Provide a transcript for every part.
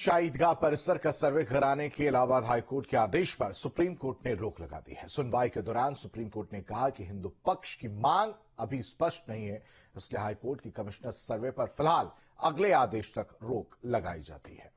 शाही ईदगाह परिसर का सर्वे कराने के इलाहाबाद हाईकोर्ट के आदेश पर सुप्रीम कोर्ट ने रोक लगा दी है। सुनवाई के दौरान सुप्रीम कोर्ट ने कहा कि हिंदू पक्ष की मांग अभी स्पष्ट नहीं है, इसलिए हाईकोर्ट की कमिश्नर सर्वे पर फिलहाल अगले आदेश तक रोक लगाई जाती है।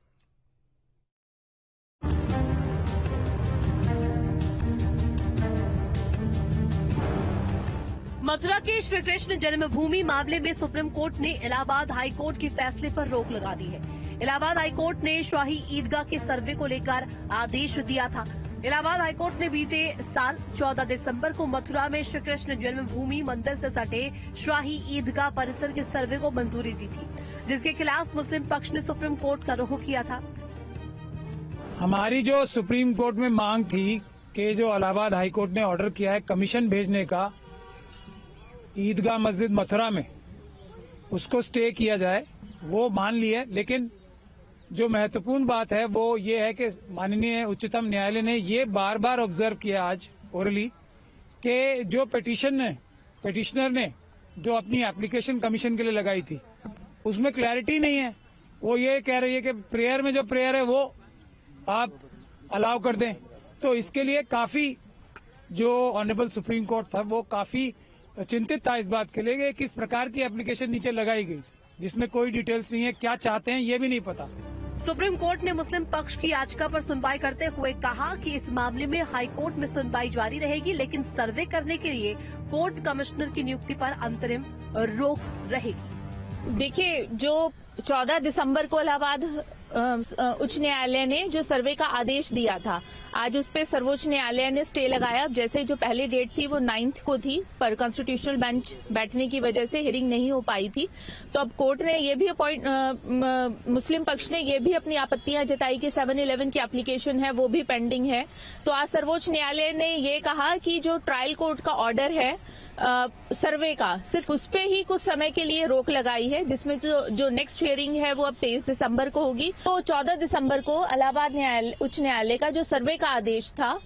मथुरा के श्री कृष्ण जन्मभूमि मामले में सुप्रीम कोर्ट ने इलाहाबाद हाईकोर्ट के फैसले पर रोक लगा दी है। इलाहाबाद हाईकोर्ट ने शाही ईदगाह के सर्वे को लेकर आदेश दिया था। इलाहाबाद हाईकोर्ट ने बीते साल 14 दिसंबर को मथुरा में श्री कृष्ण जन्मभूमि मंदिर से सटे शाही ईदगाह परिसर के सर्वे को मंजूरी दी थी, जिसके खिलाफ मुस्लिम पक्ष ने सुप्रीम कोर्ट का रुख किया था। हमारी जो सुप्रीम कोर्ट में मांग थी कि जो इलाहाबाद हाईकोर्ट ने ऑर्डर किया है कमीशन भेजने का ईदगाह मस्जिद मथुरा में, उसको स्टे किया जाए, वो मान लिए। लेकिन जो महत्वपूर्ण बात है वो ये है कि माननीय उच्चतम न्यायालय ने ये बार बार ऑब्जर्व किया आज ओरली कि जो पिटिशनर ने जो अपनी एप्लीकेशन कमीशन के लिए लगाई थी उसमें क्लैरिटी नहीं है। वो ये कह रही है कि प्रेयर में जो प्रेयर है वो आप अलाउ कर दें। तो इसके लिए काफी जो ऑनरेबल सुप्रीम कोर्ट था वो काफी चिंतित था इस बात के लिए कि किस प्रकार की एप्लीकेशन नीचे लगाई गई, जिसमें कोई डिटेल्स नहीं है, क्या चाहते हैं ये भी नहीं पता। सुप्रीम कोर्ट ने मुस्लिम पक्ष की याचिका पर सुनवाई करते हुए कहा कि इस मामले में हाई कोर्ट में सुनवाई जारी रहेगी, लेकिन सर्वे करने के लिए कोर्ट कमिश्नर की नियुक्ति पर अंतरिम रोक रहेगी। देखिए, जो 14 दिसंबर को इलाहाबाद उच्च न्यायालय ने जो सर्वे का आदेश दिया था, आज उस पे सर्वोच्च न्यायालय ने स्टे लगाया। जैसे जो पहली डेट थी वो 9 को थी, पर कॉन्स्टिट्यूशनल बेंच बैठने की वजह से हियरिंग नहीं हो पाई थी। तो अब कोर्ट ने ये भी मुस्लिम पक्ष ने ये भी अपनी आपत्तियां जताई कि 711 की एप्लीकेशन है वो भी पेंडिंग है। तो आज सर्वोच्च न्यायालय ने ये कहा कि जो ट्रायल कोर्ट का ऑर्डर है सर्वे का, सिर्फ उस पे ही कुछ समय के लिए रोक लगाई है, जिसमें जो नेक्स्ट हियरिंग है वो अब 23 दिसंबर को होगी। तो 14 दिसंबर को इलाहाबाद उच्च न्यायालय का जो सर्वे का आदेश था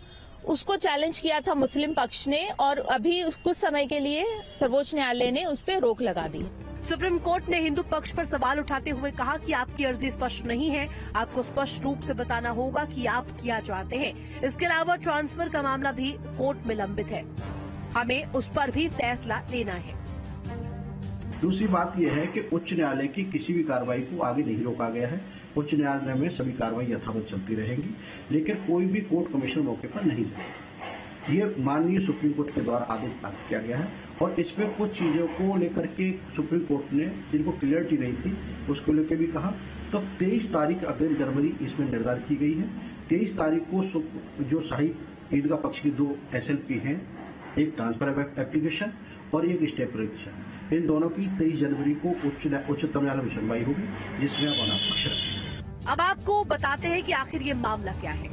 उसको चैलेंज किया था मुस्लिम पक्ष ने, और अभी कुछ समय के लिए सर्वोच्च न्यायालय ने उस पर रोक लगा दी। सुप्रीम कोर्ट ने हिंदू पक्ष पर सवाल उठाते हुए कहा कि आपकी अर्जी स्पष्ट नहीं है, आपको स्पष्ट रूप से बताना होगा कि आप क्या चाहते हैं। इसके अलावा ट्रांसफर का मामला भी कोर्ट में लंबित है, हमें उस पर भी फैसला लेना है। दूसरी बात यह है कि उच्च न्यायालय की किसी भी कार्रवाई को आगे नहीं रोका गया है। उच्च न्यायालय में सभी कार्रवाई यथावत चलती रहेंगी, लेकिन कोई भी कोर्ट कमिश्नर मौके पर नहीं जाएगा। ये माननीय सुप्रीम कोर्ट के द्वारा आदेश प्राप्त किया गया है, और इसमें कुछ चीजों को लेकर के सुप्रीम कोर्ट ने जिनको क्लियरिटी नहीं थी उसको लेकर भी कहा। तो 23 तारीख अग्रिम जनवरी इसमें निर्धारित की गई है। 23 तारीख को जो शाही ईदगाह पक्ष की 2 SLP हैं, एक ट्रांसफर एप्लीकेशन और एक स्टे एप्लीकेशन, इन दोनों की 23 जनवरी को उच्चतम न्यायालय में सुनवाई होगी, जिसमें आप पक्ष रखेंगे। अब आपको बताते हैं कि आखिर ये मामला क्या है।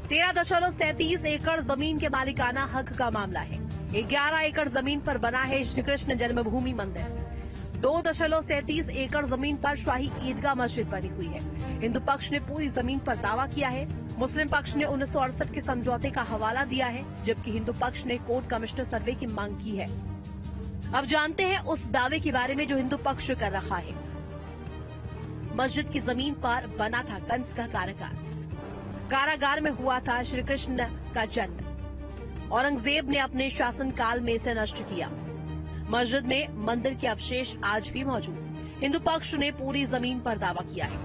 13.37 एकड़ जमीन के मालिकाना हक का मामला है। 11 एकड़ जमीन पर बना है श्री कृष्ण जन्मभूमि मंदिर। 2.37 एकड़ जमीन पर शाही ईदगाह मस्जिद बनी हुई है। हिंदू पक्ष ने पूरी जमीन पर दावा किया है। मुस्लिम पक्ष ने 1968 के समझौते का हवाला दिया है, जबकि हिंदू पक्ष ने कोर्ट कमिश्नर सर्वे की मांग की है। अब जानते हैं उस दावे के बारे में जो हिंदू पक्ष कर रहा है। मस्जिद की जमीन पर बना था कंस का कारागार। कारागार में हुआ था श्री कृष्ण का जन्म। औरंगजेब ने अपने शासनकाल में इसे नष्ट किया। मस्जिद में मंदिर के अवशेष आज भी मौजूद। हिंदू पक्ष ने पूरी जमीन पर दावा किया है।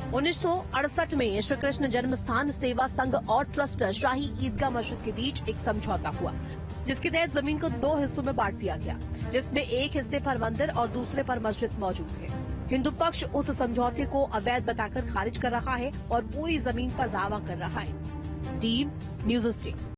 1968 में श्री कृष्ण जन्मस्थान सेवा संघ और ट्रस्ट शाही ईदगाह मस्जिद के बीच एक समझौता हुआ, जिसके तहत जमीन को 2 हिस्सों में बांट दिया गया, जिसमें एक हिस्से पर मंदिर और दूसरे पर मस्जिद मौजूद है। हिंदू पक्ष उस समझौते को अवैध बताकर खारिज कर रहा है और पूरी जमीन पर दावा कर रहा है। Team news state.